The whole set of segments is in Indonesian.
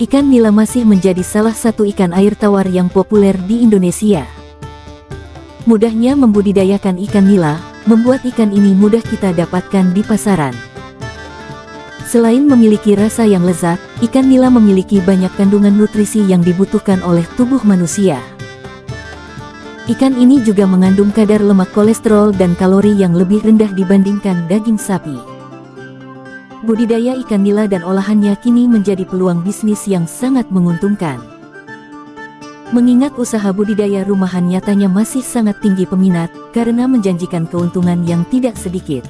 Ikan nila masih menjadi salah satu ikan air tawar yang populer di Indonesia. Mudahnya membudidayakan ikan nila, membuat ikan ini mudah kita dapatkan di pasaran. Selain memiliki rasa yang lezat, ikan nila memiliki banyak kandungan nutrisi yang dibutuhkan oleh tubuh manusia. Ikan ini juga mengandung kadar lemak kolesterol dan kalori yang lebih rendah dibandingkan daging sapi. Budidaya ikan nila dan olahannya kini menjadi peluang bisnis yang sangat menguntungkan. Mengingat usaha budidaya rumahan nyatanya masih sangat tinggi peminat, karena menjanjikan keuntungan yang tidak sedikit.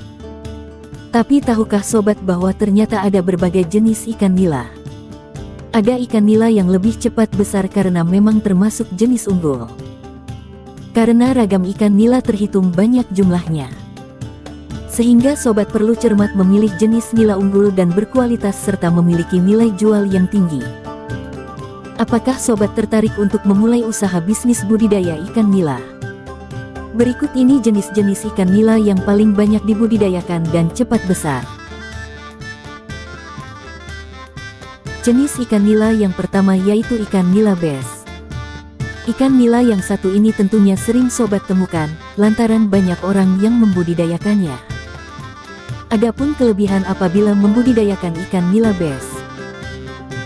Tapi tahukah sobat bahwa ternyata ada berbagai jenis ikan nila? Ada ikan nila yang lebih cepat besar karena memang termasuk jenis unggul. Karena ragam ikan nila terhitung banyak jumlahnya, sehingga sobat perlu cermat memilih jenis nila unggul dan berkualitas serta memiliki nilai jual yang tinggi. Apakah sobat tertarik untuk memulai usaha bisnis budidaya ikan nila? Berikut ini jenis-jenis ikan nila yang paling banyak dibudidayakan dan cepat besar. Jenis ikan nila yang pertama yaitu ikan nila bes. Ikan nila yang satu ini tentunya sering sobat temukan, lantaran banyak orang yang membudidayakannya. Adapun kelebihan apabila membudidayakan ikan nila bes,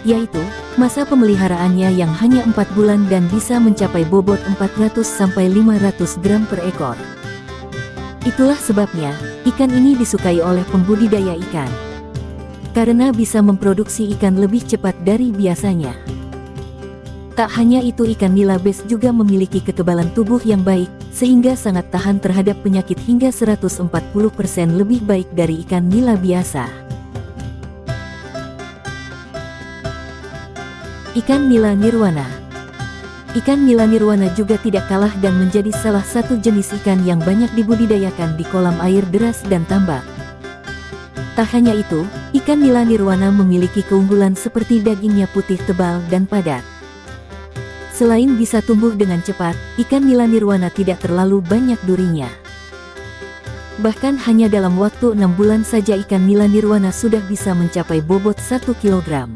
yaitu masa pemeliharaannya yang hanya 4 bulan dan bisa mencapai bobot 400-500 gram per ekor. Itulah sebabnya, ikan ini disukai oleh pembudidaya ikan, karena bisa memproduksi ikan lebih cepat dari biasanya. Tak hanya itu, ikan nila bes juga memiliki kekebalan tubuh yang baik, sehingga sangat tahan terhadap penyakit hingga 140% lebih baik dari ikan nila biasa. Ikan nila nirwana. Ikan nila nirwana juga tidak kalah dan menjadi salah satu jenis ikan yang banyak dibudidayakan di kolam air deras dan tambak. Tak hanya itu, ikan nila nirwana memiliki keunggulan seperti dagingnya putih tebal dan padat. Selain bisa tumbuh dengan cepat, ikan nila nirwana tidak terlalu banyak durinya. Bahkan hanya dalam waktu 6 bulan saja ikan nila nirwana sudah bisa mencapai bobot 1 kg.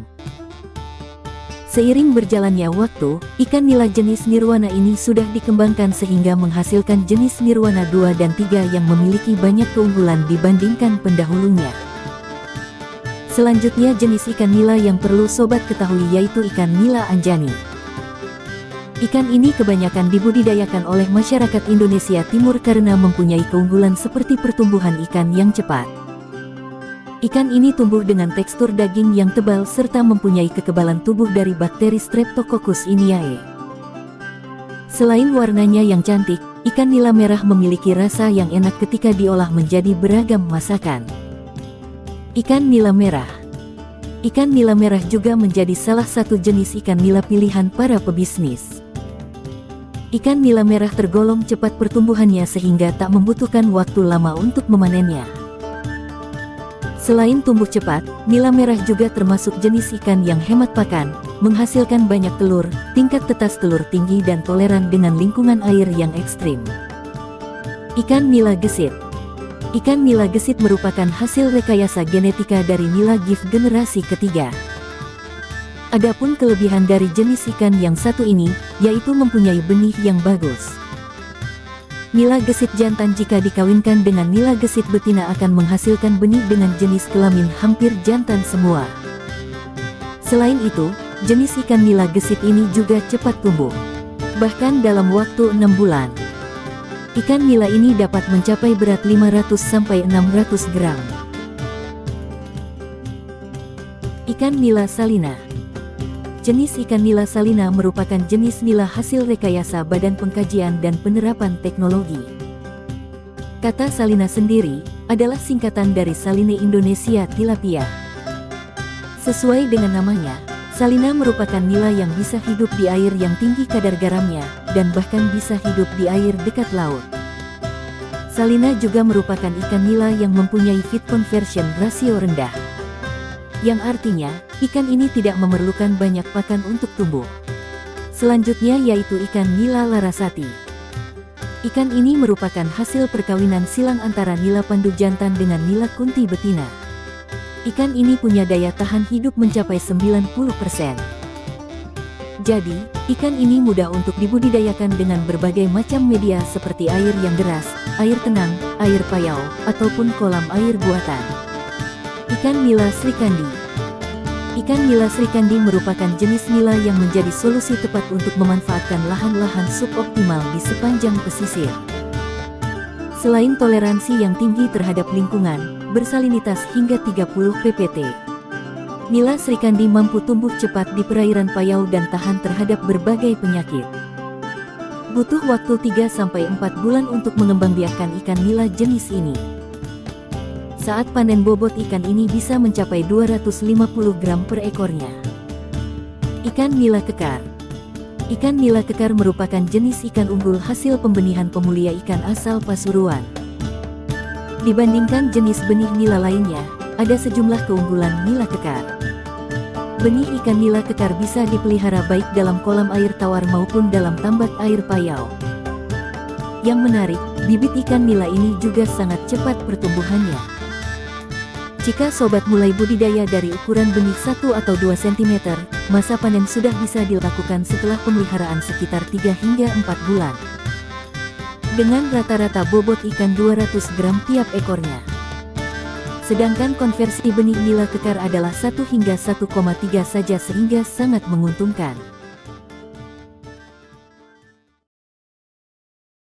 Seiring berjalannya waktu, ikan nila jenis nirwana ini sudah dikembangkan sehingga menghasilkan jenis nirwana 2 dan 3 yang memiliki banyak keunggulan dibandingkan pendahulunya. Selanjutnya jenis ikan nila yang perlu sobat ketahui yaitu ikan nila anjani. Ikan ini kebanyakan dibudidayakan oleh masyarakat Indonesia Timur karena mempunyai keunggulan seperti pertumbuhan ikan yang cepat. Ikan ini tumbuh dengan tekstur daging yang tebal serta mempunyai kekebalan tubuh dari bakteri Streptococcus iniae. Selain warnanya yang cantik, ikan nila merah memiliki rasa yang enak ketika diolah menjadi beragam masakan. Ikan nila merah. Ikan nila merah juga menjadi salah satu jenis ikan nila pilihan para pebisnis. Ikan nila merah tergolong cepat pertumbuhannya sehingga tak membutuhkan waktu lama untuk memanennya. Selain tumbuh cepat, nila merah juga termasuk jenis ikan yang hemat pakan, menghasilkan banyak telur, tingkat tetas telur tinggi dan toleran dengan lingkungan air yang ekstrim. Ikan nila gesit. Ikan nila gesit merupakan hasil rekayasa genetika dari nila gift generasi ketiga. Adapun kelebihan dari jenis ikan yang satu ini, yaitu mempunyai benih yang bagus. Nila gesit jantan jika dikawinkan dengan nila gesit betina akan menghasilkan benih dengan jenis kelamin hampir jantan semua. Selain itu, jenis ikan nila gesit ini juga cepat tumbuh. Bahkan dalam waktu 6 bulan, ikan nila ini dapat mencapai berat 500-600 gram. Ikan nila salina. Jenis ikan nila salina merupakan jenis nila hasil rekayasa Badan Pengkajian dan Penerapan Teknologi. Kata salina sendiri adalah singkatan dari Saline Indonesia tilapia. Sesuai dengan namanya, salina merupakan nila yang bisa hidup di air yang tinggi kadar garamnya, dan bahkan bisa hidup di air dekat laut. Salina juga merupakan ikan nila yang mempunyai feed conversion rasio rendah, yang artinya, ikan ini tidak memerlukan banyak pakan untuk tumbuh. Selanjutnya yaitu ikan nila larasati. Ikan ini merupakan hasil perkawinan silang antara nila pandu jantan dengan nila kunti betina. Ikan ini punya daya tahan hidup mencapai 90%. Jadi, ikan ini mudah untuk dibudidayakan dengan berbagai macam media seperti air yang deras, air tenang, air payau, ataupun kolam air buatan. Ikan nila srikandi. Ikan nila srikandi merupakan jenis nila yang menjadi solusi tepat untuk memanfaatkan lahan-lahan suboptimal di sepanjang pesisir. Selain toleransi yang tinggi terhadap lingkungan, bersalinitas hingga 30 ppt. Nila srikandi mampu tumbuh cepat di perairan payau dan tahan terhadap berbagai penyakit. Butuh waktu 3-4 bulan untuk mengembangbiakkan ikan nila jenis ini. Saat panen bobot ikan ini bisa mencapai 250 gram per ekornya. Ikan nila kekar. Ikan nila kekar merupakan jenis ikan unggul hasil pembenihan pemulia ikan asal Pasuruan. Dibandingkan jenis benih nila lainnya, ada sejumlah keunggulan nila kekar. Benih ikan nila kekar bisa dipelihara baik dalam kolam air tawar maupun dalam tambak air payau. Yang menarik, bibit ikan nila ini juga sangat cepat pertumbuhannya. Jika sobat mulai budidaya dari ukuran benih 1 atau 2 cm, masa panen sudah bisa dilakukan setelah pemeliharaan sekitar 3 hingga 4 bulan. Dengan rata-rata bobot ikan 200 gram tiap ekornya. Sedangkan konversi benih nila kekar adalah 1 hingga 1,3 saja sehingga sangat menguntungkan.